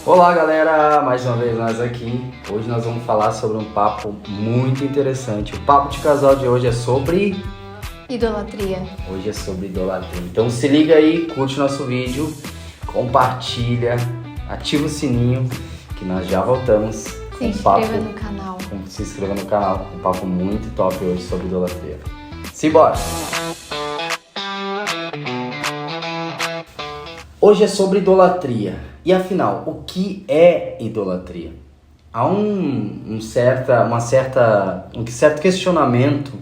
Olá galera, mais uma vez nós aqui. Hoje nós vamos falar sobre um papo muito interessante. O papo de casal de hoje é sobre... idolatria. Hoje é sobre idolatria. Então se liga aí, curte nosso vídeo, compartilha, ativa o sininho, que nós já voltamos. Se inscreva no canal. Se inscreva no canal, um papo muito top hoje sobre idolatria. Simbora! Hoje é sobre idolatria. E afinal, o que é idolatria? Há um certo questionamento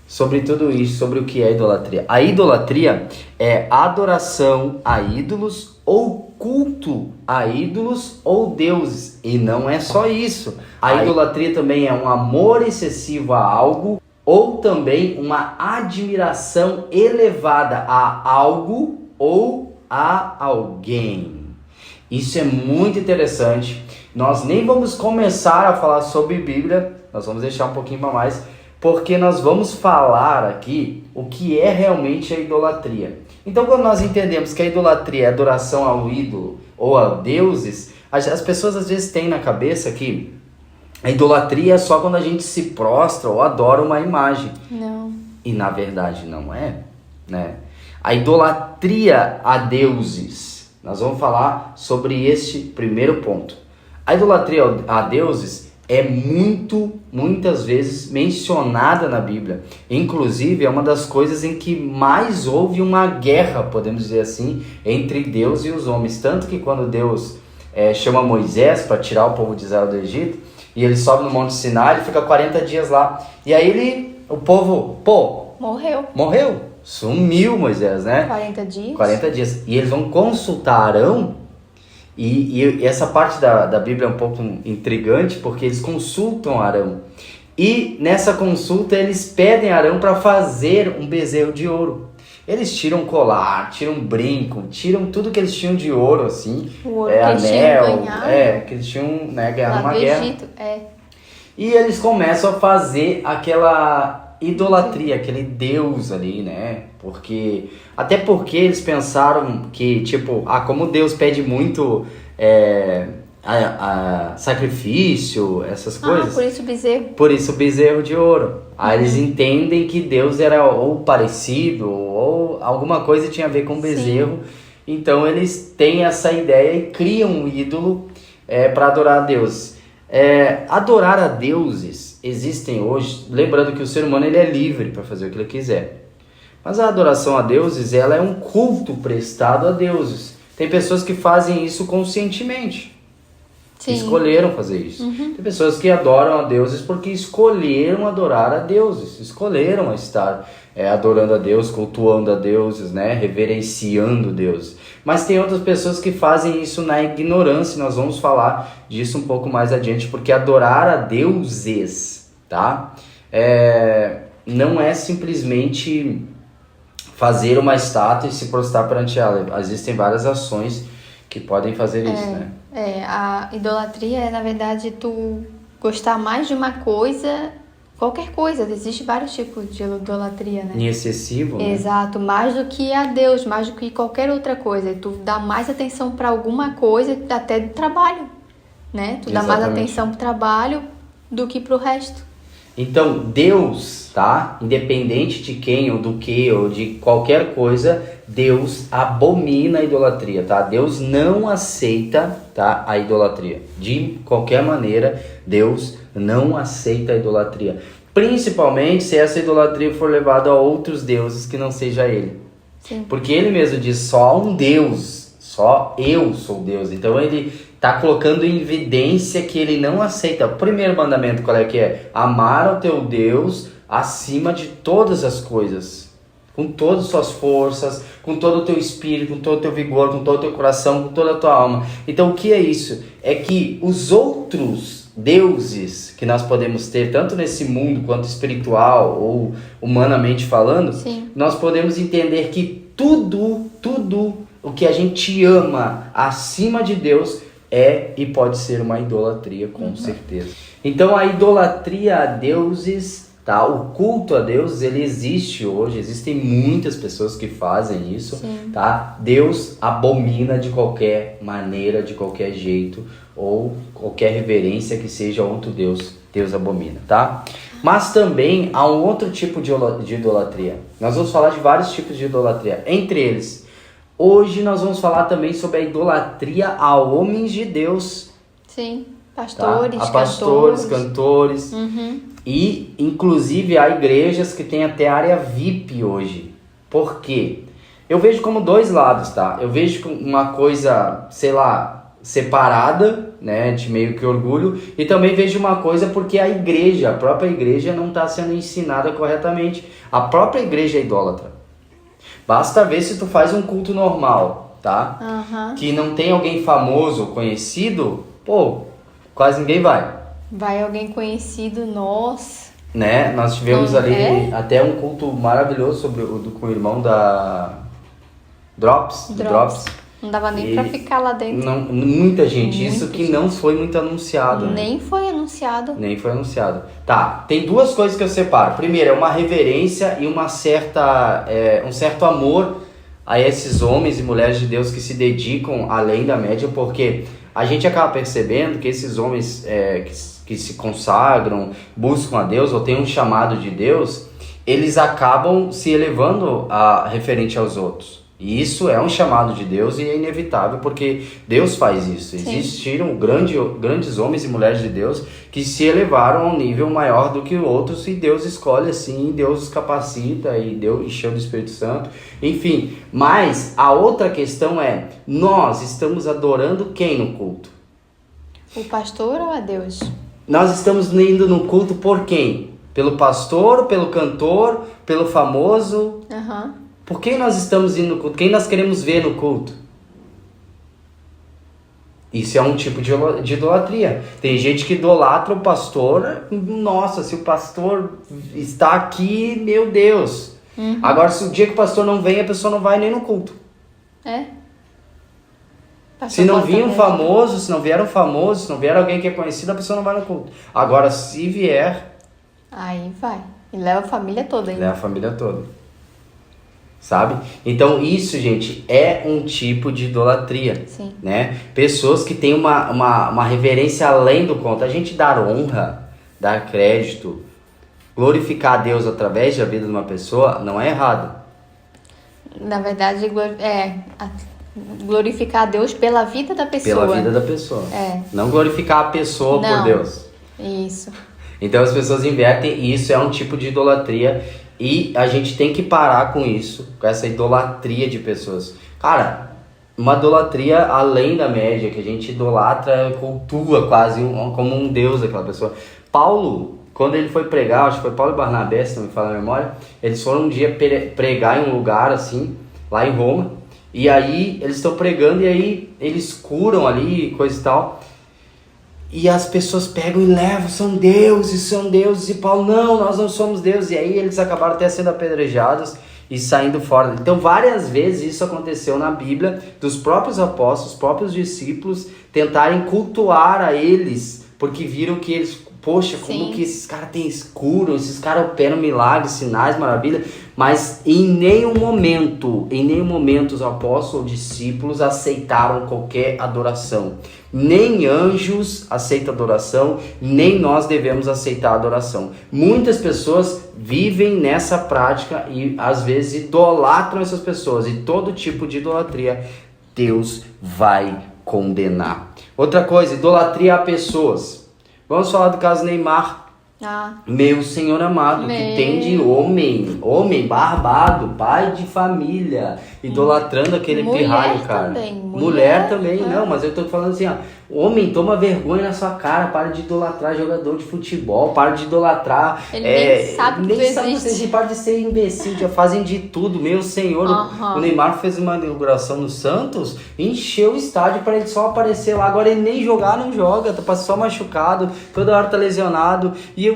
sobre tudo isso, sobre o que é idolatria. A idolatria é adoração a ídolos ou culto a ídolos ou deuses. E não é só isso. A idolatria também é um amor excessivo a algo ou também uma admiração elevada a algo ou a alguém. Isso é muito interessante. Nós nem vamos começar a falar sobre Bíblia, nós vamos deixar um pouquinho para mais, porque nós vamos falar aqui o que é realmente a idolatria. Então, quando nós entendemos que a idolatria é adoração ao ídolo ou a deuses, as pessoas às vezes têm na cabeça que a idolatria é só quando a gente se prostra ou adora uma imagem. Não. E na verdade não é, né? A idolatria a deuses. Nós vamos falar sobre este primeiro ponto. A idolatria a deuses é muitas vezes mencionada na Bíblia. Inclusive, é uma das coisas em que mais houve uma guerra, podemos dizer assim, entre Deus e os homens. Tanto que quando Deus chama Moisés para tirar o povo de Israel do Egito, e ele sobe no Monte Sinai, ele fica 40 dias lá. E aí o povo, morreu. Sumiu Moisés, né? 40 dias. 40 dias. E eles vão consultar Arão. E essa parte da Bíblia é um pouco intrigante, porque eles consultam Arão. E nessa consulta eles pedem a Arão para fazer um bezerro de ouro. Eles tiram colar, tiram brinco, tiram tudo que eles tinham de ouro, assim. O ouro que eles tinham ganhado. Que eles tinham, né, ganhado uma do guerra. Egito, E eles começam a fazer aquela idolatria, aquele deus ali, né? Até porque eles pensaram que, tipo, como Deus pede muito sacrifício, essas coisas. Por isso o bezerro. Por isso o bezerro de ouro. Aí eles entendem que Deus era ou parecido, ou alguma coisa tinha a ver com o bezerro. Sim. Então eles têm essa ideia e criam um ídolo para adorar a Deus. Adorar a deuses existem hoje, lembrando que o ser humano ele é livre para fazer o que ele quiser. Mas a adoração a deuses, ela é um culto prestado a deuses. Tem pessoas que fazem isso conscientemente. Sim. Escolheram fazer isso. Tem pessoas que adoram a deuses porque escolheram adorar a deuses. Escolheram estar adorando a Deus, cultuando a deuses, né? Reverenciando deuses. Mas tem outras pessoas que fazem isso na ignorância. Nós vamos falar disso um pouco mais adiante, porque adorar a deuses, tá? Não é simplesmente fazer uma estátua e se prostrar perante ela. Existem várias ações que podem fazer isso, né? A idolatria é, na verdade, tu gostar mais de uma coisa, qualquer coisa. Existem vários tipos de idolatria, né? Em excessivo, né? Exato, mais do que a Deus, mais do que qualquer outra coisa. Tu dá mais atenção para alguma coisa, até do trabalho, né? Tu dá mais atenção pro trabalho do que pro resto. Então, Deus, tá? Independente de quem, ou do que, ou de qualquer coisa, Deus abomina a idolatria, tá? Deus não aceita, tá, a idolatria. De qualquer maneira, Deus não aceita a idolatria. Principalmente se essa idolatria for levada a outros deuses que não seja Ele. Sim. Porque Ele mesmo diz, só um Deus, só eu sou Deus. Então Ele está colocando em evidência que Ele não aceita. O primeiro mandamento qual é que é? Amar ao teu Deus acima de todas as coisas. Com todas as suas forças, com todo o teu espírito, com todo o teu vigor, com todo o teu coração, com toda a tua alma. Então o que é isso? É que os outros deuses que nós podemos ter, tanto nesse mundo quanto espiritual ou humanamente falando, sim, nós podemos entender que tudo o que a gente ama acima de Deus e pode ser uma idolatria, com certeza. Então a idolatria a deuses tá? O culto a Deus, ele existe hoje, existem muitas pessoas que fazem isso, Sim. tá? Deus abomina de qualquer maneira, de qualquer jeito, ou qualquer reverência que seja outro Deus, Deus abomina, tá? Mas também há um outro tipo de idolatria. Nós vamos falar de vários tipos de idolatria, entre eles, hoje nós vamos falar também sobre a idolatria a homens de Deus. Sim, pastores, tá? A pastores, cantores. Uhum. E, inclusive, há igrejas que têm até área VIP hoje. Por quê? Eu vejo como dois lados, tá? Eu vejo uma coisa, sei lá, separada, né? De meio que orgulho. E também vejo uma coisa porque a própria igreja não está sendo ensinada corretamente. A própria igreja é idólatra. Basta ver se tu faz um culto normal, tá? Uhum. Que não tem alguém famoso, conhecido, pô, quase ninguém vai. Vai alguém conhecido, nossa. Né? Nós tivemos ali até um culto maravilhoso com o irmão da Drops. Não dava nem pra ficar lá dentro. Não, muita gente, isso que gente. Não foi muito anunciado. Nem né? foi anunciado. Nem foi anunciado. Tá, tem duas coisas que eu separo. Primeiro, é uma reverência e um certo amor a esses homens e mulheres de Deus que se dedicam além da média, porque a gente acaba percebendo que esses homens que se consagram, buscam a Deus ou têm um chamado de Deus, eles acabam se elevando referente aos outros. E isso é um chamado de Deus e é inevitável porque Deus faz isso. Sim. Existiram grandes homens e mulheres de Deus que se elevaram a um nível maior do que outros e Deus escolhe assim, Deus os capacita e Deus encheu do Espírito Santo. Enfim, mas a outra questão é, nós estamos adorando quem no culto? O pastor ou a Deus? Nós estamos indo no culto por quem? Pelo pastor, pelo cantor, pelo famoso? Uhum. Por quem nós estamos indo no culto? Quem nós queremos ver no culto? Isso é um tipo de idolatria. Tem gente que idolatra o pastor. Nossa, se o pastor está aqui, meu Deus. Uhum. Agora, se o dia que o pastor não vem, a pessoa não vai nem no culto. Se não vier um famoso, se não vier alguém que é conhecido, a pessoa não vai no culto. Agora, se vier... Aí vai. E leva a família toda ainda. Leva a família toda. Sabe? Então isso, gente, é um tipo de idolatria. Sim. Né? Pessoas que têm uma reverência além do conto. A gente dar honra, dar crédito, glorificar a Deus através da vida de uma pessoa não é errado. Na verdade, glorificar a Deus pela vida da pessoa. Pela vida da pessoa. É. Não glorificar a pessoa por Deus. Isso. Então as pessoas invertem e isso é um tipo de idolatria. E a gente tem que parar com isso, com essa idolatria de pessoas. Cara, uma idolatria além da média, que a gente idolatra, cultua quase como um deus daquela pessoa. Paulo, quando ele foi pregar, acho que foi Paulo e Barnabé, se não me falha a memória, eles foram um dia pregar em um lugar assim, lá em Roma, e aí eles estão pregando e aí eles curam ali, coisa e tal. E as pessoas pegam e levam, são deuses, e Paulo, não, nós não somos deuses. E aí eles acabaram até sendo apedrejados e saindo fora. Então várias vezes isso aconteceu na Bíblia, dos próprios apóstolos, próprios discípulos tentarem cultuar a eles, porque viram que eles, poxa, como que esses caras curam, esses caras operam milagres, sinais, maravilhas, mas em nenhum momento os apóstolos ou discípulos aceitaram qualquer adoração. Nem anjos aceitam adoração, nem nós devemos aceitar adoração. Muitas pessoas vivem nessa prática e às vezes idolatram essas pessoas, e todo tipo de idolatria Deus vai condenar. Outra coisa, idolatria a pessoas. Vamos falar do caso Neymar. Meu Senhor amado, que tem de homem barbado, pai de família, idolatrando aquele pirralho, cara. Mulher também, não, mas eu tô falando assim, ó, homem, toma vergonha na sua cara, para de idolatrar jogador de futebol, para de idolatrar. Ele nem sabe que existe. Para de ser imbecil, já fazem de tudo, meu Senhor. O Neymar fez uma inauguração no Santos, encheu o estádio para ele só aparecer lá, agora ele nem jogar não joga, tá só machucado, toda hora tá lesionado, e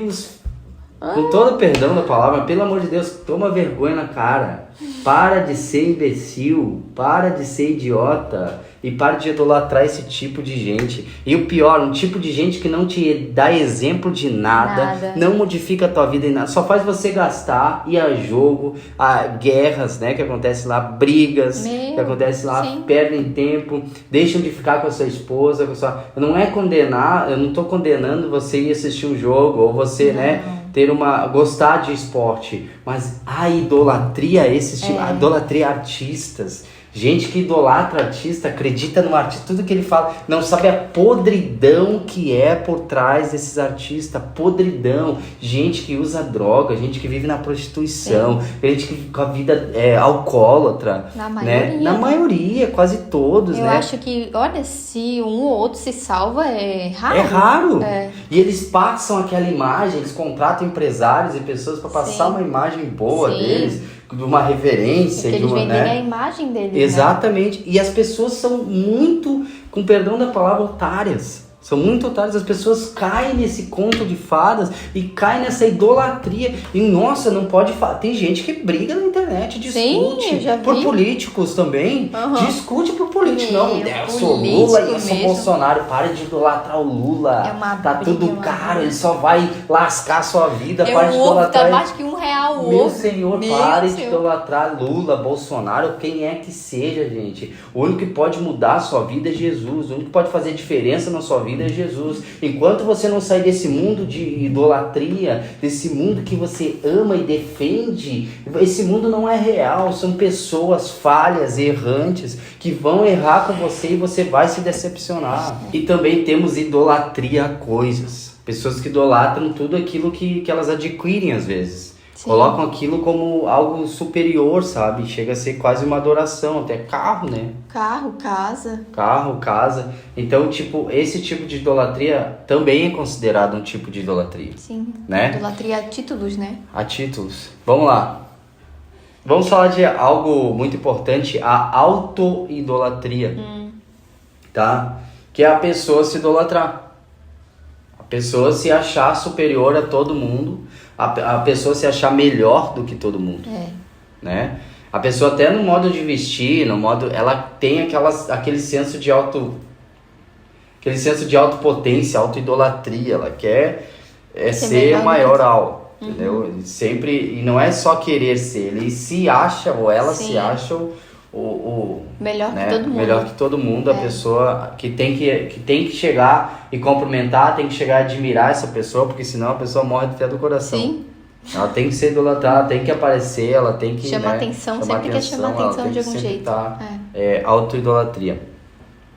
Com todo o perdão da palavra, pelo amor de Deus, toma vergonha na cara. Para de ser imbecil, para de ser idiota e para de idolatrar esse tipo de gente. E o pior, um tipo de gente que não te dá exemplo de nada. Não modifica a tua vida em nada, só faz você gastar, ir a jogo, a guerras, né, que acontece lá, brigas, que acontece lá, sim, perdem tempo, deixam de ficar com a sua esposa, Não é condenar, eu não tô condenando você ir assistir um jogo, ou você, né, gostar de esporte, mas a idolatria, a idolatria a artistas, gente que idolatra artista, acredita no artista, tudo que ele fala, não sabe a podridão que é por trás desses artistas, podridão, gente que usa droga, gente que vive na prostituição, gente que com a vida alcoólatra, na maioria, né? Na maioria, quase todos, eu né? acho que, olha, se um ou outro se salva, é raro. É raro. E eles passam aquela imagem, eles contratam empresários e pessoas para passar uma imagem boa deles, de uma reverência, porque eles vendem a imagem deles. Exatamente. Né? E as pessoas são muito, com perdão da palavra, otárias. São muito otárias. As pessoas caem nesse conto de fadas e caem nessa idolatria. E, nossa, não pode falar. Tem gente que briga na internet, discute. Sim, já vi. Por políticos também. Discute por políticos. Não, eu sou Lula e eu sou Bolsonaro. Para de idolatrar o Lula. Tá tudo caro, ele só vai lascar a sua vida. Para de idolatrar. Tá mais que R$1 o Meu ovo. Senhor, pare de idolatrar Lula, Bolsonaro, quem é que seja, gente. O único que pode mudar a sua vida é Jesus. O único que pode fazer diferença na sua vida é Jesus. Enquanto você não sair desse mundo de idolatria, desse mundo que você ama e defende, esse mundo não é real. São pessoas falhas, errantes, que vão errar com você e você vai se decepcionar. E também temos idolatria a coisas. Pessoas que idolatram tudo aquilo que elas adquirem às vezes. Sim. Colocam aquilo como algo superior, sabe? Chega a ser quase uma adoração, até carro, né? Carro, casa. Carro, casa. Então, esse tipo de idolatria também é considerado um tipo de idolatria. Sim, né? Idolatria a títulos, né? A títulos. Vamos lá. Vamos falar de algo muito importante, a auto-idolatria. Tá? Que é a pessoa se idolatrar. A pessoa se achar superior a todo mundo. A pessoa se achar melhor do que todo mundo, né? A pessoa até no modo de vestir, ela tem aquele senso de autopotência, autoidolatria, ela quer ser maior, entendeu? Sempre, e não é só querer ser, ele se acha, ou ela se acha melhor, né? Que todo mundo. Melhor que todo mundo, a pessoa que tem que chegar e cumprimentar, tem que chegar a admirar essa pessoa, porque senão a pessoa morre até do coração. Sim. Ela tem que ser idolatrada, tem que aparecer, ela tem que chamar atenção, sempre quer chamar atenção de algum jeito. Autoidolatria.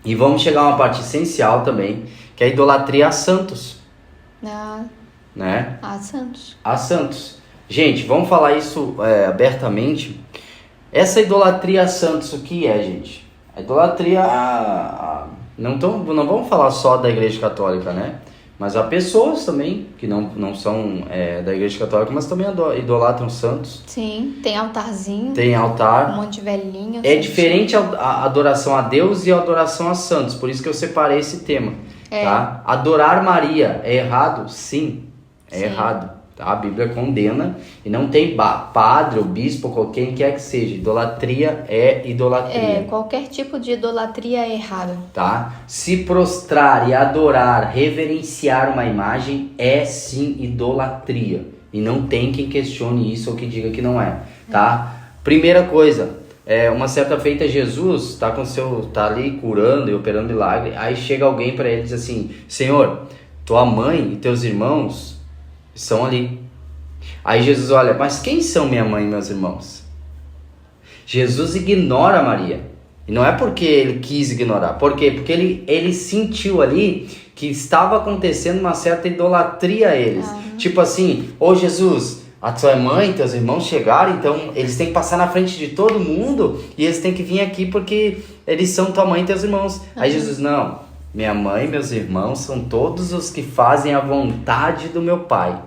E vamos chegar a uma parte essencial também, que é a idolatria a santos. Né? A santos. A santos. Gente, vamos falar isso abertamente. Essa idolatria a santos, o que é, gente? A idolatria não vamos falar só da Igreja Católica, né? Mas há pessoas também que não são da Igreja Católica, mas também idolatram santos. Sim, tem altarzinho. Tem altar. Um monte de velhinho. É diferente a adoração a Deus e a adoração a santos, por isso que eu separei esse tema. Tá? Adorar Maria é errado? Sim, é errado. Tá? A Bíblia condena e não tem padre ou bispo, quem quer que seja. Idolatria é idolatria. Qualquer tipo de idolatria é errado. Tá? Se prostrar e adorar, reverenciar uma imagem é sim idolatria. E não tem quem questione isso ou que diga que não é. Tá? Primeira coisa, uma certa feita Jesus tá ali curando e operando milagre. Aí chega alguém para ele e diz assim: Senhor, tua mãe e teus irmãos estão ali. Aí Jesus olha: mas quem são minha mãe e meus irmãos? Jesus ignora Maria. E não é porque ele quis ignorar. Por quê? Porque ele sentiu ali que estava acontecendo uma certa idolatria a eles. Tipo assim: ô Jesus, a tua mãe e teus irmãos chegaram, então eles têm que passar na frente de todo mundo e eles têm que vir aqui porque eles são tua mãe e teus irmãos. Aí Jesus: não, minha mãe e meus irmãos são todos os que fazem a vontade do meu Pai.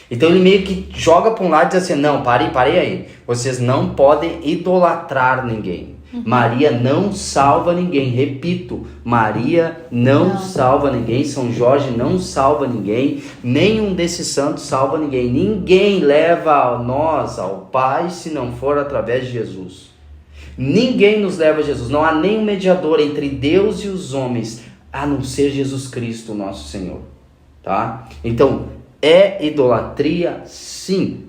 Então ele meio que joga para um lado e diz assim: não, parei aí. Vocês não podem idolatrar ninguém. Maria não salva ninguém. Repito, Maria não salva ninguém. São Jorge não salva ninguém. Nenhum desses santos salva ninguém. Ninguém leva nós ao Pai se não for através de Jesus. Ninguém nos leva a Jesus. Não há nenhum mediador entre Deus e os homens, a não ser Jesus Cristo, nosso Senhor. Tá? Então, é idolatria, sim.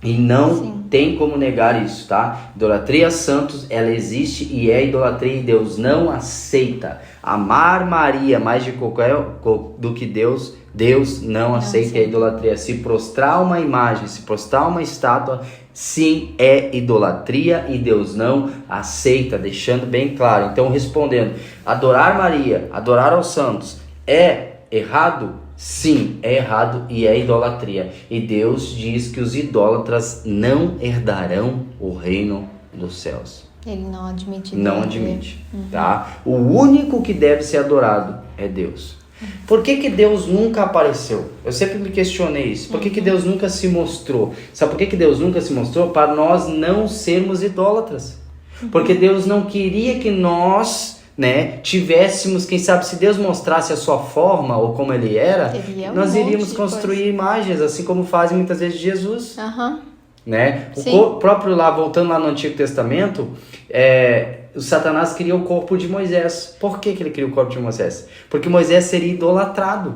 E não tem como negar isso, tá? Idolatria a santos, ela existe e é idolatria, e Deus não aceita. Amar Maria mais de qualquer do que Deus não aceita a idolatria. Se prostrar uma imagem, se prostrar uma estátua, sim, é idolatria e Deus não aceita, deixando bem claro. Então, respondendo, adorar Maria, adorar aos santos, é errado? Sim, é errado e é idolatria. E Deus diz que os idólatras não herdarão o reino dos céus. Ele não admite. Não admite, tá? O único que deve ser adorado é Deus. Por que Deus nunca apareceu? Eu sempre me questionei isso. Por que Deus nunca se mostrou? Sabe por que Deus nunca se mostrou? Para nós não sermos idólatras. Porque Deus não queria que nós... tivéssemos, quem sabe, se Deus mostrasse a sua forma ou como ele era, nós iríamos construir imagens, assim como fazem muitas vezes Jesus. O próprio lá, voltando lá no Antigo Testamento, o Satanás queria o corpo de Moisés. Por que ele queria o corpo de Moisés? Porque Moisés seria idolatrado.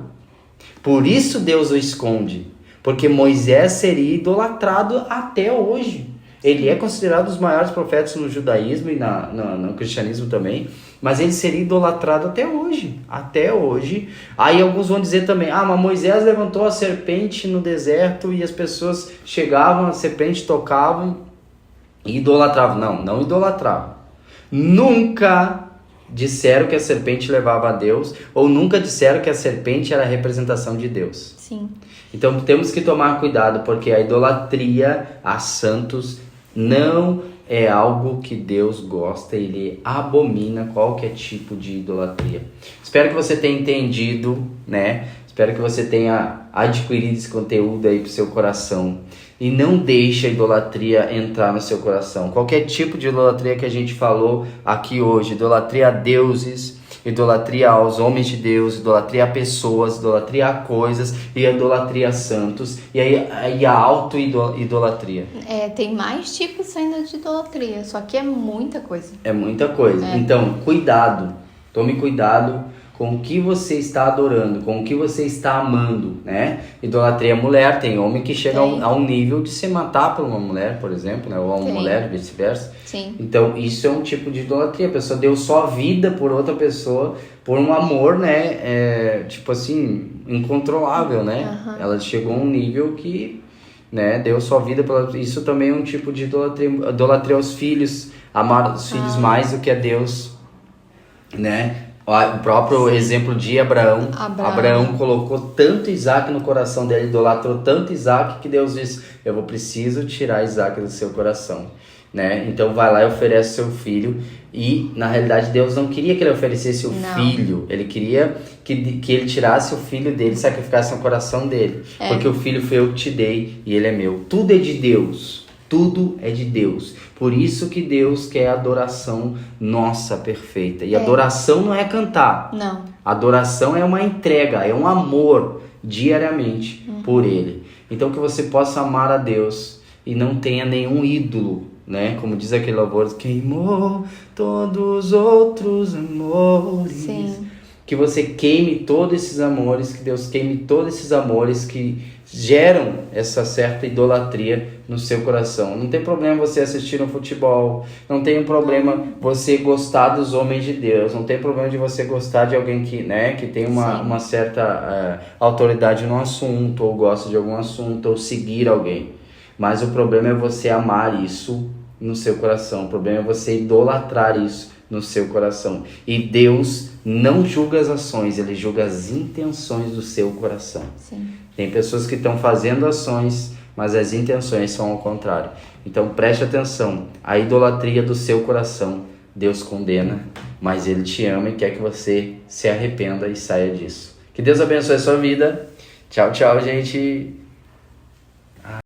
Por isso Deus o esconde. Porque Moisés seria idolatrado até hoje. Ele é considerado um dos maiores profetas no judaísmo e no cristianismo também, mas ele seria idolatrado até hoje. Até hoje. Aí alguns vão dizer também, mas Moisés levantou a serpente no deserto e as pessoas chegavam, a serpente tocavam e idolatravam. Não idolatravam. Nunca disseram que a serpente levava a Deus, ou nunca disseram que a serpente era a representação de Deus. Sim. Então temos que tomar cuidado, porque a idolatria a santos não é algo que Deus gosta, ele abomina qualquer tipo de idolatria. Espero que você tenha entendido, Espero que você tenha adquirido esse conteúdo aí pro seu coração. E não deixe a idolatria entrar no seu coração. Qualquer tipo de idolatria que a gente falou aqui hoje, idolatria a deuses, idolatria aos homens de Deus, idolatria a pessoas, idolatria a coisas e idolatria a santos, e aí a auto-idolatria. Tem mais tipos ainda de idolatria, só que é muita coisa. É muita coisa. Então, cuidado, tome cuidado com o que você está adorando, com o que você está amando, Idolatria mulher, tem homem que chega a um nível de se matar por uma mulher, por exemplo, ou a uma mulher, vice-versa. Sim. Então, isso é um tipo de idolatria. A pessoa deu sua vida por outra pessoa, por um amor, tipo assim, incontrolável, Ela chegou a um nível que, deu sua vida por... Isso também é um tipo de idolatria. Idolatria aos filhos, amar os filhos mais do que a Deus, O próprio exemplo de Abraão. Abraão colocou tanto Isaac no coração dele, idolatrou tanto Isaac, que Deus disse, eu preciso tirar Isaac do seu coração. Então vai lá e oferece seu filho. E na realidade Deus não queria que ele oferecesse o filho. Ele queria que ele tirasse o filho dele, sacrificasse no coração dele. Porque o filho foi eu que te dei e ele é meu. Tudo é de Deus. Tudo é de Deus. Por isso que Deus quer a adoração nossa perfeita. E adoração não é cantar. Não. Adoração é uma entrega, é um amor diariamente por Ele. Então que você possa amar a Deus e não tenha nenhum ídolo, Como diz aquele louvor, queimou todos os outros amores. Sim. Que você queime todos esses amores, que Deus queime todos esses amores que geram essa certa idolatria no seu coração. Não tem problema você assistir um futebol, não tem problema você gostar dos homens de Deus, não tem problema de você gostar de alguém que, que tem uma certa autoridade no assunto, ou gosta de algum assunto, ou seguir alguém. Mas o problema é você amar isso no seu coração, o problema é você idolatrar isso no seu coração. E Deus não julga as ações, Ele julga as intenções do seu coração. Sim. Tem pessoas que estão fazendo ações, mas as intenções são ao contrário. Então preste atenção, a idolatria do seu coração, Deus condena, mas Ele te ama e quer que você se arrependa e saia disso. Que Deus abençoe a sua vida. Tchau, tchau, gente.